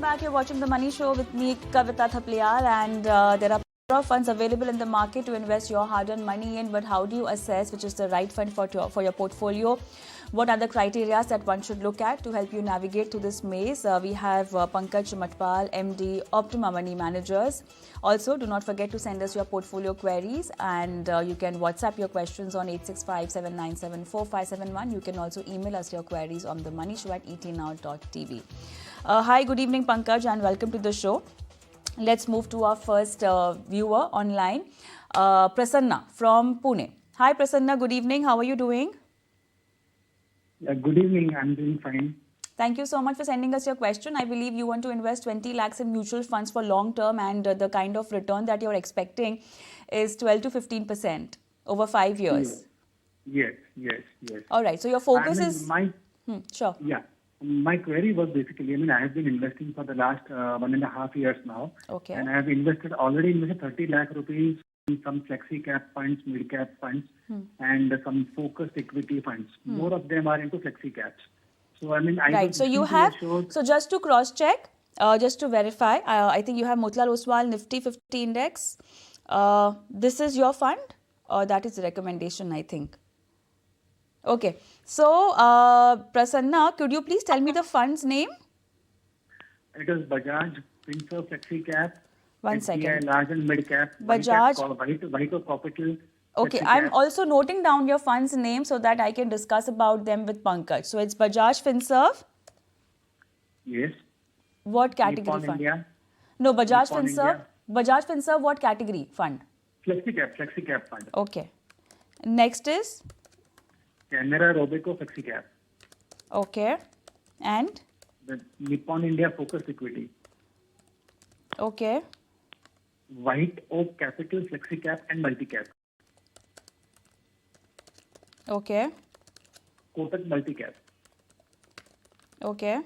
back. You're watching The Money Show with me, Kavita Thapliyal, and there are a lot of funds available in the market to invest your hard-earned money in, but how do you assess which is the right fund for your portfolio? What are the criteria that one should look at to help you navigate through this maze? We have Pankaj Matpal, MD, Optima Money Managers. Also, do not forget to send us your portfolio queries, and you can WhatsApp your questions on 865-797-4571. You can also email us your queries on themoneyshow@etnow.tv. Hi, good evening, Pankaj, and welcome to the show. Let's move to our first viewer online, Prasanna from Pune. Hi, Prasanna, good evening. How are you doing? Good evening. I'm doing fine. Thank you so much for sending us your question. I believe you want to invest 20 lakhs in mutual funds for long term, and the kind of return that you're expecting is 12 to 15% over 5 years. Yes. All right. So your focus is... Sure. Yeah. My query was basically, I have been investing for the last 1.5 years now. Okay. And I have already invested 30 lakh rupees in some flexi cap funds, mid cap funds, and some focused equity funds. More of them are into flexi caps. So, Right. So you have... So just to cross-check, just to verify, I think you have Motilal Oswal Nifty 50 Index. This is your fund? That is the recommendation, I think. Okay. So, Prasanna, could you please tell me the fund's name? It is Bajaj Finserv Flexi Cap. One second. Large and mid cap. Bajaj. White Capital. Okay, I'm also noting down your fund's name so that I can discuss about them with Pankaj. So it's Bajaj Finserv? Yes. What category Nippon fund? India. No, Bajaj Nippon Finserv. India. Bajaj Finserv, what category fund? Flexi cap fund. Okay. Next is? Canara Robeco Flexi Cap. Okay. And? The Nippon India Focused Equity. Okay. White Oak Capital Flexi Cap and Multi Cap. Okay. Kotak Multi Cap. Okay.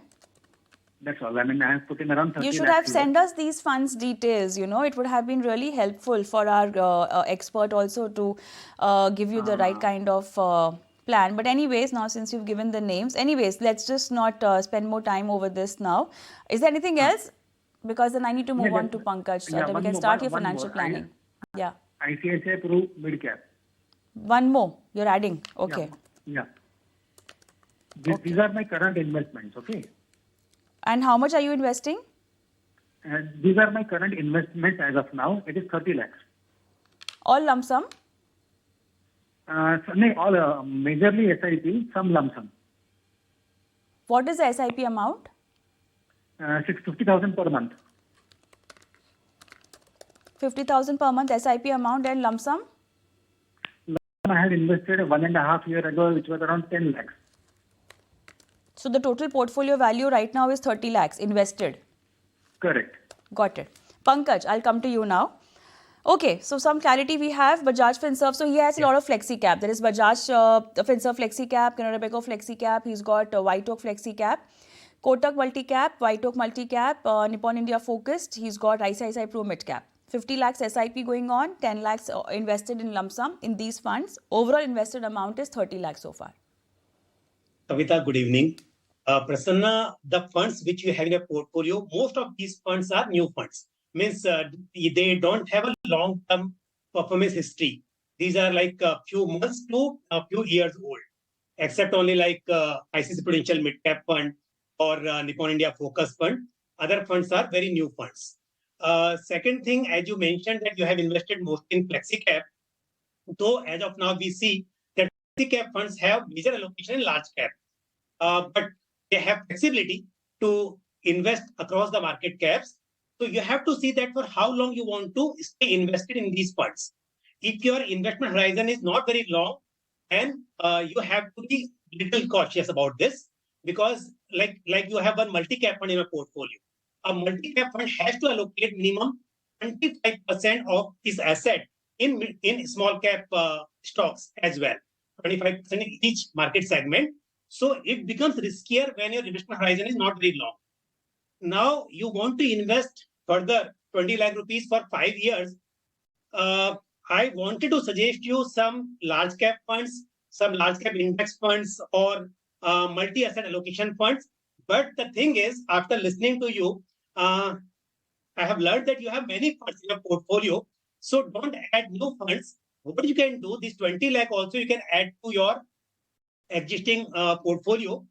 That's all. I have put in around 30 You should lakhs have here. sent us these funds details. It would have been really helpful for our expert also to give you the right kind of plan. But anyways, now since you've given the names, let's just not spend more time over this now. Is there anything else? Because then I need to move on to Pankaj so that we can start your financial planning. Yeah. ICICI Pru Mid Cap. One more you're adding. Okay. Yeah. These are my current investments, okay? And how much are you investing? These are my current investments as of now. It is 30 lakhs. All lump sum? Majorly SIP, some lump sum. What is the SIP amount? 50,000 per month. 50,000 per month SIP amount, and lump sum? I had invested 1.5 years ago, which was around 10 lakhs. So the total portfolio value right now is 30 lakhs invested. Correct. Got it. Pankaj, I'll come to you now. Okay, so some clarity we have. Bajaj Finserv, so he has a lot of flexi cap. There is Bajaj Finserv flexi cap, Canara Robeco flexi cap. He's got White Oak flexi cap, Kotak multi cap, White Oak multi cap, Nippon India focused. He's got ICICI Pru mid cap. 50 lakhs SIP going on, 10 lakhs invested in lump sum in these funds. Overall invested amount is 30 lakhs so far. Kavita, good evening. Prasanna, the funds which you have in your portfolio, most of these funds are new funds. Means they don't have a long-term performance history. These are like a few months to a few years old, except only like ICICI Prudential Mid Cap Fund or Nippon India Focus Fund. Other funds are very new funds. Second thing, as you mentioned that you have invested mostly in flexi cap, though as of now we see that flexi cap funds have major allocation in large cap, but they have flexibility to invest across the market caps. So you have to see that for how long you want to stay invested in these funds. If your investment horizon is not very long, then you have to be little cautious about this, because like you have one multi-cap fund in your portfolio. A multi-cap fund has to allocate minimum 25% of its asset in small cap stocks as well, 25% in each market segment. So it becomes riskier when your investment horizon is not very long. Now you want to invest further 20 lakh rupees for 5 years. I wanted to suggest you some large cap funds, some large cap index funds, or multi-asset allocation funds. But the thing is, after listening to you, I have learned that you have many funds in your portfolio. So don't add new funds. What you can do, this 20 lakh also you can add to your existing portfolio,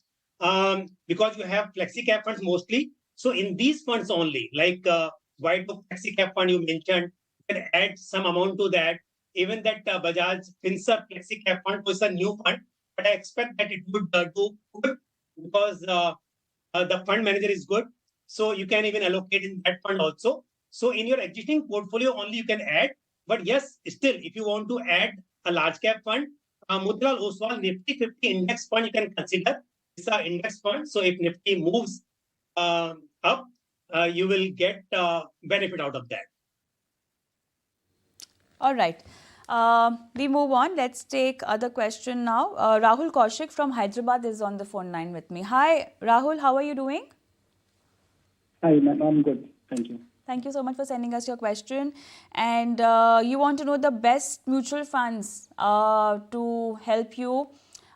because you have flexi cap funds mostly. So in these funds only, like White Book flexi cap fund you mentioned, you can add some amount to that. Even that Bajaj Finserv flexi cap fund was a new fund, but I expect that it would do good because the fund manager is good. So you can even allocate in that fund also. So in your existing portfolio only you can add. But yes, still, if you want to add a large cap fund, Motilal Oswal Nifty 50 index fund you can consider. It's an index fund. So if Nifty moves up, you will get benefit out of that. All right. We move on. Let's take other question now. Rahul Kaushik from Hyderabad is on the phone line with me. Hi, Rahul. How are you doing? Hi, ma'am. I'm good. Thank you. Thank you so much for sending us your question. And you want to know the best mutual funds to help you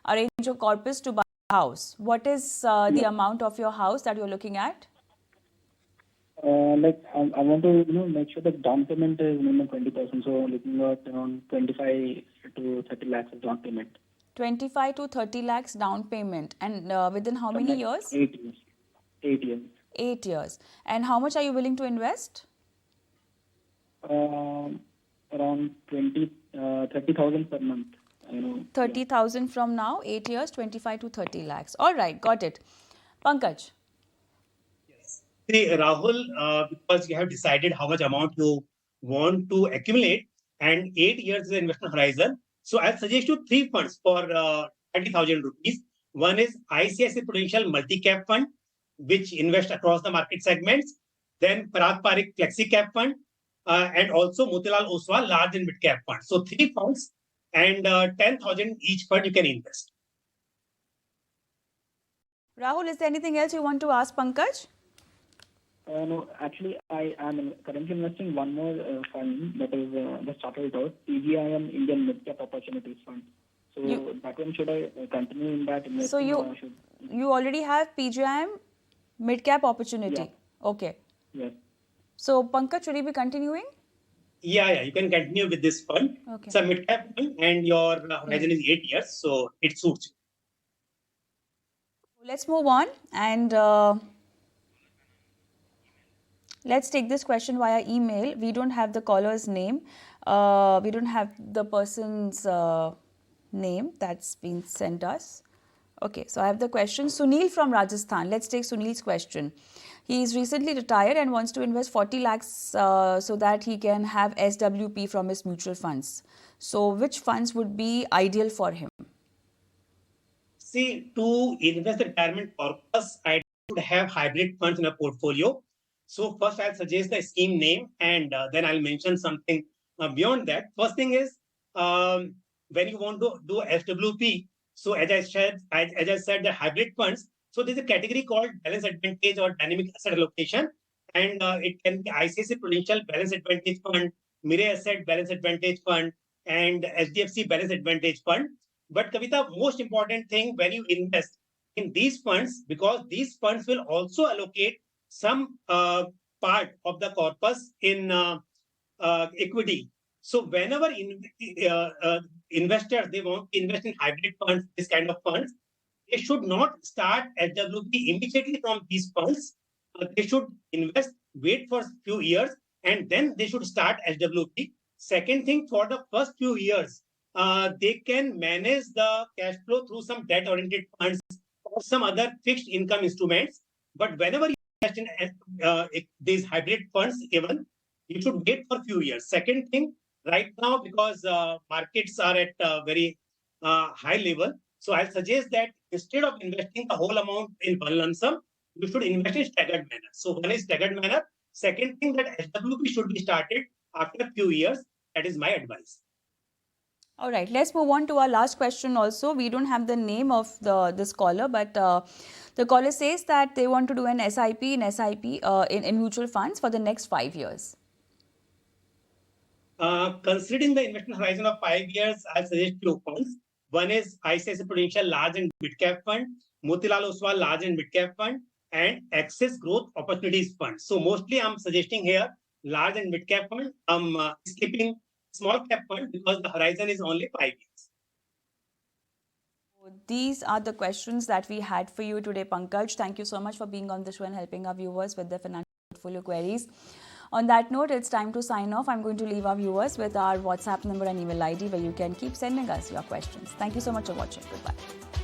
arrange your corpus to buy a house. What is the amount of your house that you're looking at? I want to make sure that down payment is minimum 20%. So looking at around 25 to 30 lakhs of down payment. 25 to 30 lakhs down payment. And within how many years? 8 years. 8 years. 8 years. And how much are you willing to invest? Around 30,000 per month. 30,000 from now, 8 years, 25 to 30 lakhs. All right, got it. Pankaj. See, Rahul, because you have decided how much amount you want to accumulate, and 8 years is the investment horizon. So I'll suggest you 3 funds for 30,000 rupees. One is ICICI Prudential Multi-Cap Fund, which invests across the market segments. Then Parag Parikh Flexi Cap Fund, and also Motilal Oswal Large and Mid Cap Fund. So 3 funds and 10,000 each fund you can invest. Rahul, is there anything else you want to ask Pankaj? No, actually, I am currently investing one more fund that is just started out, PGIM Indian Mid Cap Opportunities Fund. So that one, should I continue in that investing? So you already have PGIM Mid Cap Opportunity. Yeah. Okay. Yes. So Pankaj, should he be continuing? Yeah, you can continue with this fund. Okay. It's a mid cap fund, and your horizon is 8 years, so it suits you. Let's move on and let's take this question via email. We don't have the caller's name. We don't have the person's name that's been sent us. Okay, so I have the question. Sunil from Rajasthan. Let's take Sunil's question. He is recently retired and wants to invest 40 lakhs so that he can have SWP from his mutual funds. So which funds would be ideal for him? See, to invest the retirement purpose, I would have hybrid funds in a portfolio. So first I'll suggest the scheme name, and then I'll mention something beyond that. First thing is, when you want to do SWP, so as I said, the hybrid funds. So there's a category called balance advantage or dynamic asset allocation, and it can be ICICI Prudential Balance Advantage Fund, Mirae Asset Balance Advantage Fund, and HDFC Balance Advantage Fund. But Kavita, most important thing when you invest in these funds, because these funds will also allocate some part of the corpus in equity. So whenever investors, they want to invest in hybrid funds, this kind of funds, they should not start SWP immediately from these funds. They should invest, wait for a few years, and then they should start SWP. Second thing, for the first few years, they can manage the cash flow through some debt-oriented funds or some other fixed income instruments. But whenever you invest in these hybrid funds, even, you should wait for a few years. Second thing, right now, because markets are at a very high level, so I'll suggest that instead of investing the whole amount in one lump sum, you should invest in staggered manner. So one is staggered manner. Second thing, that SWP should be started after a few years. That is my advice. All right, let's move on to our last question also. We don't have the name of this caller, but the caller says that they want to do an SIP in mutual funds for the next 5 years. Considering the investment horizon of 5 years, I'll suggest 2 funds. One is ICICI Prudential Large and Mid Cap Fund, Motilal Oswal Large and Mid Cap Fund, and Access Growth Opportunities Fund. So mostly I'm suggesting here large and mid cap fund. I'm skipping small cap fund because the horizon is only 5 years. These are the questions that we had for you today, Pankaj. Thank you so much for being on the show and helping our viewers with their financial portfolio queries. On that note, it's time to sign off. I'm going to leave our viewers with our WhatsApp number and email ID where you can keep sending us your questions. Thank you so much for watching. Goodbye.